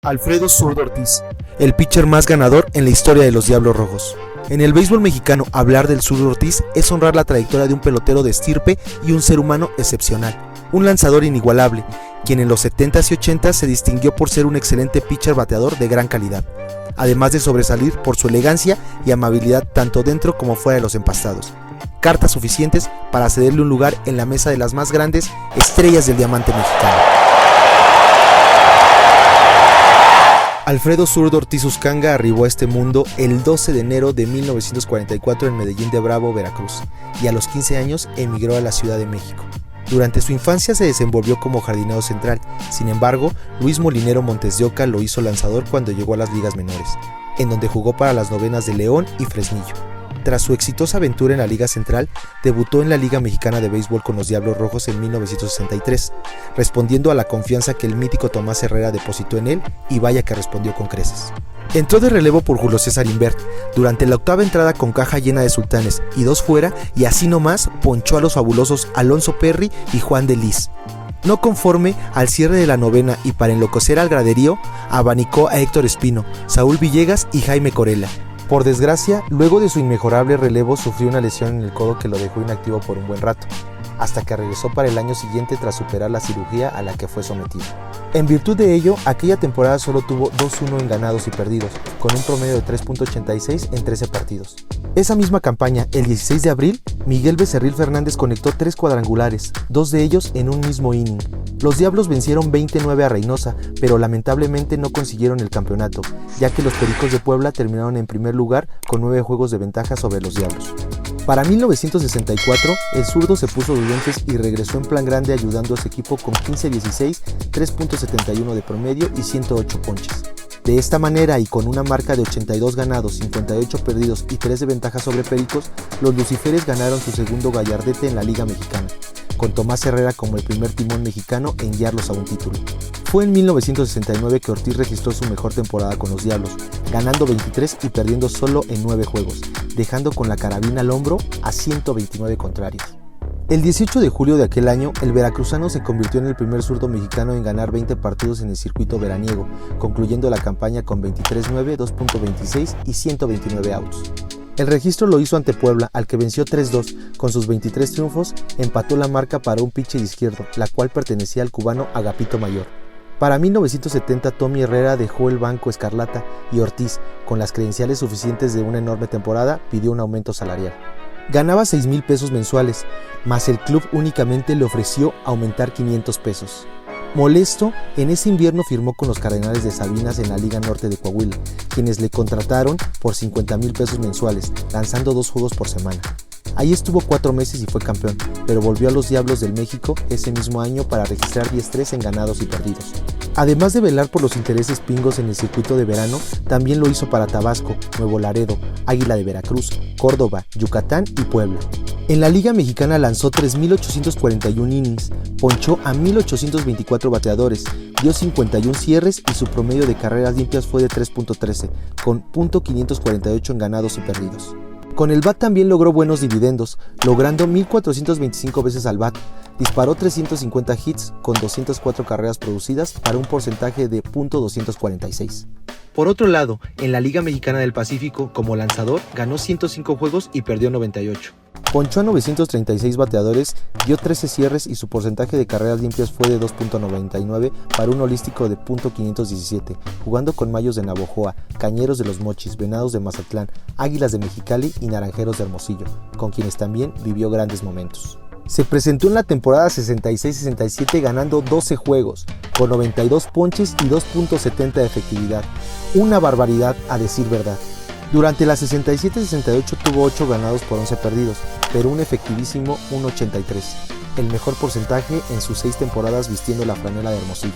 Alfredo Zurdo Ortiz, el pitcher más ganador en la historia de los Diablos Rojos. En el béisbol mexicano, hablar del Zurdo Ortiz es honrar la trayectoria de un pelotero de estirpe y un ser humano excepcional, un lanzador inigualable, quien en los 70s y 80s se distinguió por ser un excelente pitcher bateador de gran calidad, además de sobresalir por su elegancia y amabilidad tanto dentro como fuera de los empastados. Cartas suficientes para cederle un lugar en la mesa de las más grandes estrellas del diamante mexicano. Alfredo Zurdo Ortiz Uscanga arribó a este mundo el 12 de enero de 1944 en Medellín de Bravo, Veracruz, y a los 15 años emigró a la Ciudad de México. Durante su infancia se desenvolvió como jardinero central, sin embargo, Luis Molinero Montes de Oca lo hizo lanzador cuando llegó a las ligas menores, en donde jugó para las novenas de León y Fresnillo. Tras su exitosa aventura en la Liga Central, debutó en la Liga Mexicana de Béisbol con los Diablos Rojos en 1963, respondiendo a la confianza que el mítico Tomás Herrera depositó en él, y vaya que respondió con creces. Entró de relevo por Julio César Imbert, durante la octava entrada con caja llena de sultanes y 2 fuera, y así nomás ponchó a los fabulosos Alonso Perry y Juan de Lis. No conforme al cierre de la novena y para enloquecer al graderío, abanicó a Héctor Espino, Saúl Villegas y Jaime Corella. Por desgracia, luego de su inmejorable relevo sufrió una lesión en el codo que lo dejó inactivo por un buen rato, hasta que regresó para el año siguiente tras superar la cirugía a la que fue sometido. En virtud de ello, aquella temporada solo tuvo 2-1 en ganados y perdidos, con un promedio de 3.86 en 13 partidos. Esa misma campaña, el 16 de abril, Miguel Becerril Fernández conectó 3 cuadrangulares, 2 de ellos en un mismo inning. Los Diablos vencieron 29 a Reynosa, pero lamentablemente no consiguieron el campeonato, ya que los Pericos de Puebla terminaron en primer lugar con 9 juegos de ventaja sobre los Diablos. Para 1964, el Zurdo se puso de dientes y regresó en plan grande ayudando a su equipo con 15-16, 3.71 de promedio y 108 ponches. De esta manera y con una marca de 82 ganados, 58 perdidos y 3 de ventaja sobre Pericos, los Luciferes ganaron su segundo gallardete en la Liga Mexicana, con Tomás Herrera como el primer timón mexicano en guiarlos a un título. Fue en 1969 que Ortiz registró su mejor temporada con los Diablos, ganando 23 y perdiendo solo en 9 juegos, dejando con la carabina al hombro a 129 contrarios. El 18 de julio de aquel año, el veracruzano se convirtió en el primer zurdo mexicano en ganar 20 partidos en el circuito veraniego, concluyendo la campaña con 23-9, 2.26 y 129 outs. El registro lo hizo ante Puebla, al que venció 3-2. Con sus 23 triunfos, empató la marca para un pitcher izquierdo, la cual pertenecía al cubano Agapito Mayor. Para 1970, Tommy Herrera dejó el banco escarlata y Ortiz, con las credenciales suficientes de una enorme temporada, pidió un aumento salarial. Ganaba 6,000 pesos mensuales, mas el club únicamente le ofreció aumentar 500 pesos. Molesto, en ese invierno firmó con los Cardenales de Sabinas en la Liga Norte de Coahuila, quienes le contrataron por 50,000 pesos mensuales, lanzando 2 juegos por semana. Ahí estuvo 4 meses y fue campeón, pero volvió a los Diablos del México ese mismo año para registrar 10-3 en ganados y perdidos. Además de velar por los intereses pingos en el circuito de verano, también lo hizo para Tabasco, Nuevo Laredo, Águila de Veracruz, Córdoba, Yucatán y Puebla. En la Liga Mexicana lanzó 3,841 innings, ponchó a 1,824 bateadores, dio 51 cierres y su promedio de carreras limpias fue de 3.13, con .548 en ganados y perdidos. Con el bat también logró buenos dividendos, logrando 1,425 veces al bat, disparó 350 hits con 204 carreras producidas para un porcentaje de .246. Por otro lado, en la Liga Mexicana del Pacífico, como lanzador, ganó 105 juegos y perdió 98. Ponchó a 936 bateadores, dio 13 cierres y su porcentaje de carreras limpias fue de 2.99 para un holístico de .517, jugando con Mayos de Navojoa, Cañeros de los Mochis, Venados de Mazatlán, Águilas de Mexicali y Naranjeros de Hermosillo, con quienes también vivió grandes momentos. Se presentó en la temporada 66-67 ganando 12 juegos, con 92 ponches y 2.70 de efectividad. Una barbaridad a decir verdad. Durante la 67-68 tuvo 8 ganados por 11 perdidos, pero un efectivísimo 1.83, el mejor porcentaje en sus 6 temporadas vistiendo la franela de Hermosillo.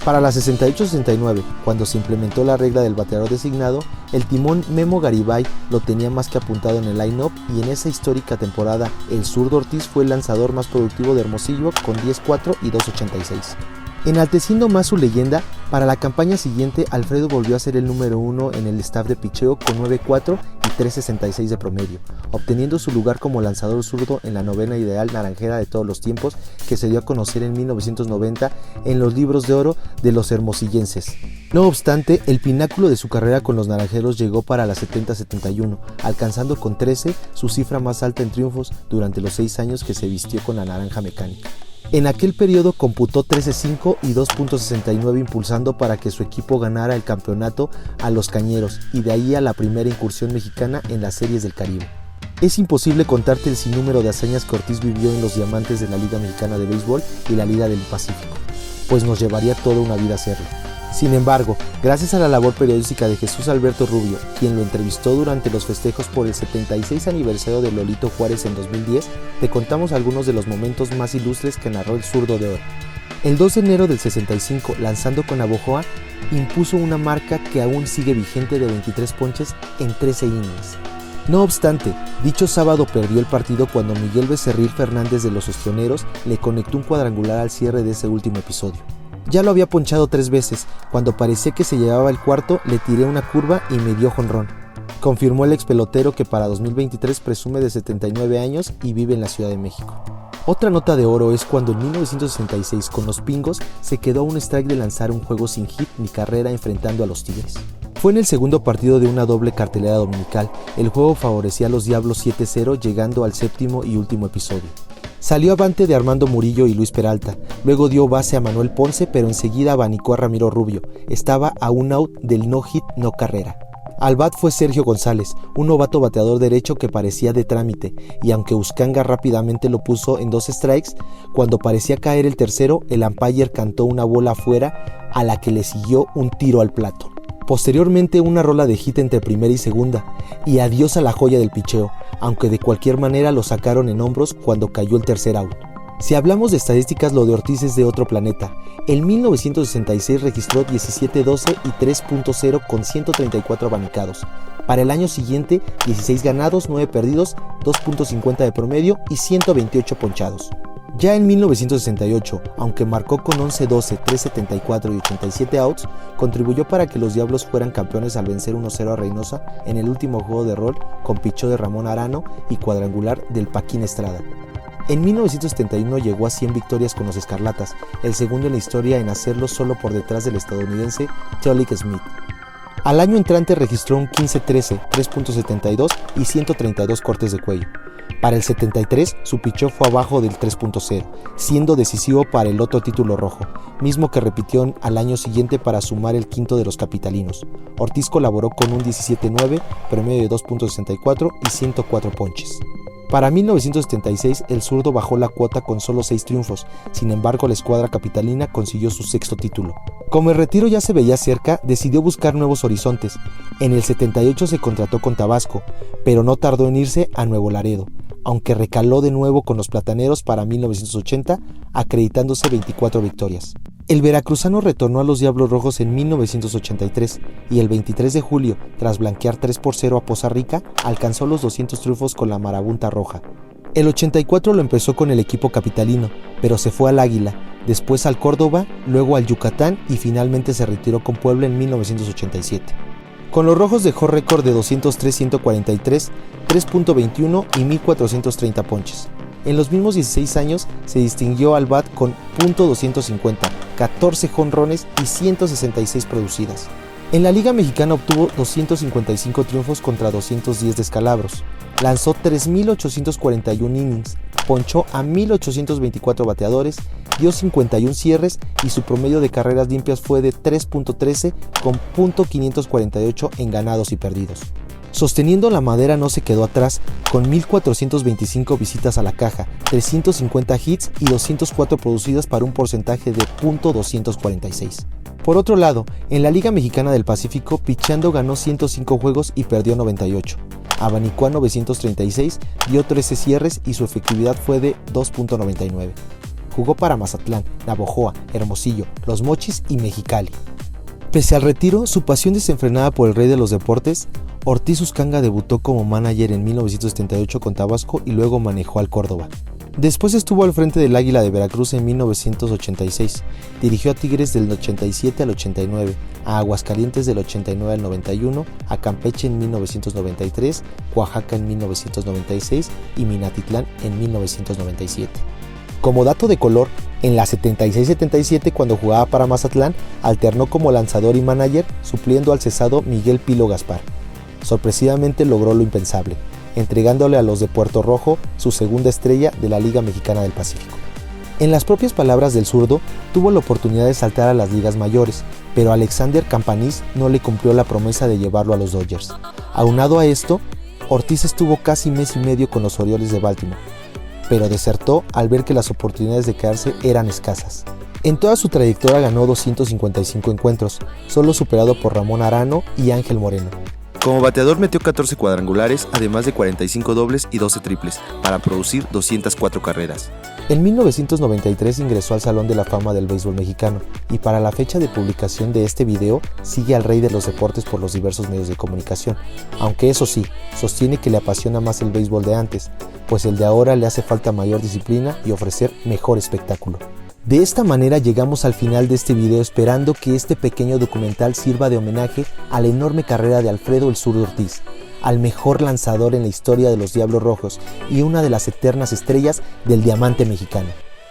Para la 68-69, cuando se implementó la regla del bateador designado, el timón Memo Garibay lo tenía más que apuntado en el line-up y en esa histórica temporada, el Zurdo Ortiz fue el lanzador más productivo de Hermosillo con 10-4 y 2.86. Enalteciendo más su leyenda, para la campaña siguiente Alfredo volvió a ser el número 1 en el staff de picheo con 9.4 y 3.66 de promedio, obteniendo su lugar como lanzador zurdo en la novena ideal naranjera de todos los tiempos que se dio a conocer en 1990 en los libros de oro de los hermosillenses. No obstante, el pináculo de su carrera con los naranjeros llegó para la 70-71, alcanzando con 13 su cifra más alta en triunfos durante los 6 años que se vistió con la naranja mecánica. En aquel periodo computó 13.5 y 2.69 impulsando para que su equipo ganara el campeonato a los Cañeros y de ahí a la primera incursión mexicana en las Series del Caribe. Es imposible contarte el sinnúmero de hazañas que Ortiz vivió en los diamantes de la Liga Mexicana de Béisbol y la Liga del Pacífico, pues nos llevaría toda una vida hacerlo. Sin embargo, gracias a la labor periodística de Jesús Alberto Rubio, quien lo entrevistó durante los festejos por el 76 aniversario de Lolito Juárez en 2010, te contamos algunos de los momentos más ilustres que narró el zurdo de oro. El 2 de enero del 65, lanzando con Navojoa, impuso una marca que aún sigue vigente de 23 ponches en 13 innings. No obstante, dicho sábado perdió el partido cuando Miguel Becerril Fernández de los Ostioneros le conectó un cuadrangular al cierre de ese último episodio. Ya lo había ponchado 3 veces, cuando parecía que se llevaba el cuarto le tiré una curva y me dio jonrón, confirmó el ex pelotero que para 2023 presume de 79 años y vive en la Ciudad de México. Otra nota de oro es cuando en 1966 con los Pingos se quedó a un strike de lanzar un juego sin hit ni carrera enfrentando a los Tigres. Fue en el segundo partido de una doble cartelera dominical, el juego favorecía a los Diablos 7-0 llegando al séptimo y último episodio. Salió avante de Armando Murillo y Luis Peralta, luego dio base a Manuel Ponce pero enseguida abanicó a Ramiro Rubio, estaba a un out del no hit no carrera. Al bat fue Sergio González, un novato bateador derecho que parecía de trámite, y aunque Uzcanga rápidamente lo puso en 2 strikes, cuando parecía caer el tercero, el umpire cantó una bola afuera a la que le siguió un tiro al plato. Posteriormente una rola de hit entre primera y segunda, y adiós a la joya del picheo, aunque de cualquier manera lo sacaron en hombros cuando cayó el tercer out. Si hablamos de estadísticas, lo de Ortiz es de otro planeta. En 1966 registró 17-12 y 3.0 con 134 abanicados. Para el año siguiente, 16 ganados, 9 perdidos, 2.50 de promedio y 128 ponchados. Ya en 1968, aunque marcó con 11-12, 3.74 y 87 outs, contribuyó para que los Diablos fueran campeones al vencer 1-0 a Reynosa en el último juego de rol con picheo de Ramón Arano y cuadrangular del Paquín Estrada. En 1971 llegó a 100 victorias con los Escarlatas, el segundo en la historia en hacerlo solo por detrás del estadounidense Tollick Smith. Al año entrante registró un 15-13, 3.72 y 132 cortes de cuello. Para el 73, su picheo fue abajo del 3.0, siendo decisivo para el otro título rojo, mismo que repitió al año siguiente para sumar el quinto de los capitalinos. Ortiz colaboró con un 17-9, promedio de 2.64 y 104 ponches. Para 1976, el zurdo bajó la cuota con solo 6 triunfos, sin embargo la escuadra capitalina consiguió su 6º título. Como el retiro ya se veía cerca, decidió buscar nuevos horizontes. En el 78 se contrató con Tabasco, pero no tardó en irse a Nuevo Laredo, aunque recaló de nuevo con los Plataneros para 1980, acreditándose 24 victorias. El veracruzano retornó a los Diablos Rojos en 1983 y el 23 de julio, tras blanquear 3-0 a Poza Rica, alcanzó los 200 triunfos con la marabunta roja. El 84 lo empezó con el equipo capitalino, pero se fue al Águila, después al Córdoba, luego al Yucatán y finalmente se retiró con Puebla en 1987. Con los Rojos dejó récord de 203-143, 3.21 y 1.430 ponches. En los mismos 16 años se distinguió al bat con .250, 14 jonrones y 166 producidas. En la Liga Mexicana obtuvo 255 triunfos contra 210 descalabros. Lanzó 3.841 innings, ponchó a 1.824 bateadores, dio 51 cierres y su promedio de carreras limpias fue de 3.13 con .548 en ganados y perdidos. Sosteniendo la madera no se quedó atrás, con 1.425 visitas a la caja, 350 hits y 204 producidas para un porcentaje de .246. Por otro lado, en la Liga Mexicana del Pacífico, picheando ganó 105 juegos y perdió 98. Abanicó a 936, dio 13 cierres y su efectividad fue de 2.99. Jugó para Mazatlán, Navojoa, Hermosillo, Los Mochis y Mexicali. Pese al retiro, su pasión desenfrenada por el rey de los deportes, Ortiz Uzcanga debutó como manager en 1978 con Tabasco y luego manejó al Córdoba. Después estuvo al frente del Águila de Veracruz en 1986, dirigió a Tigres del 87 al 89, a Aguascalientes del 89 al 91, a Campeche en 1993, Oaxaca en 1996 y Minatitlán en 1997. Como dato de color, en la 76-77, cuando jugaba para Mazatlán, alternó como lanzador y manager, supliendo al cesado Miguel Pilo Gaspar. Sorpresivamente logró lo impensable, entregándole a los de Puerto Rojo su segunda estrella de la Liga Mexicana del Pacífico. En las propias palabras del zurdo, tuvo la oportunidad de saltar a las ligas mayores, pero Alexander Campanís no le cumplió la promesa de llevarlo a los Dodgers. Aunado a esto, Ortiz estuvo casi mes y medio con los Orioles de Baltimore, pero desertó al ver que las oportunidades de quedarse eran escasas. En toda su trayectoria ganó 255 encuentros, solo superado por Ramón Arano y Ángel Moreno. Como bateador metió 14 cuadrangulares, además de 45 dobles y 12 triples, para producir 204 carreras. En 1993 ingresó al Salón de la Fama del Béisbol Mexicano y para la fecha de publicación de este video sigue al rey de los deportes por los diversos medios de comunicación, aunque eso sí, sostiene que le apasiona más el béisbol de antes, pues el de ahora le hace falta mayor disciplina y ofrecer mejor espectáculo. De esta manera llegamos al final de este video, esperando que este pequeño documental sirva de homenaje a la enorme carrera de Alfredo "el Zurdo" Ortiz, al mejor lanzador en la historia de los Diablos Rojos y una de las eternas estrellas del diamante mexicano.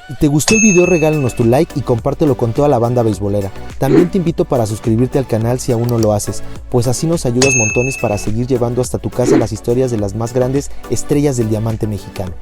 Si te gustó el video, regálanos tu like y compártelo con toda la banda beisbolera. También te invito para suscribirte al canal si aún no lo haces, pues así nos ayudas montones para seguir llevando hasta tu casa las historias de las más grandes estrellas del diamante mexicano.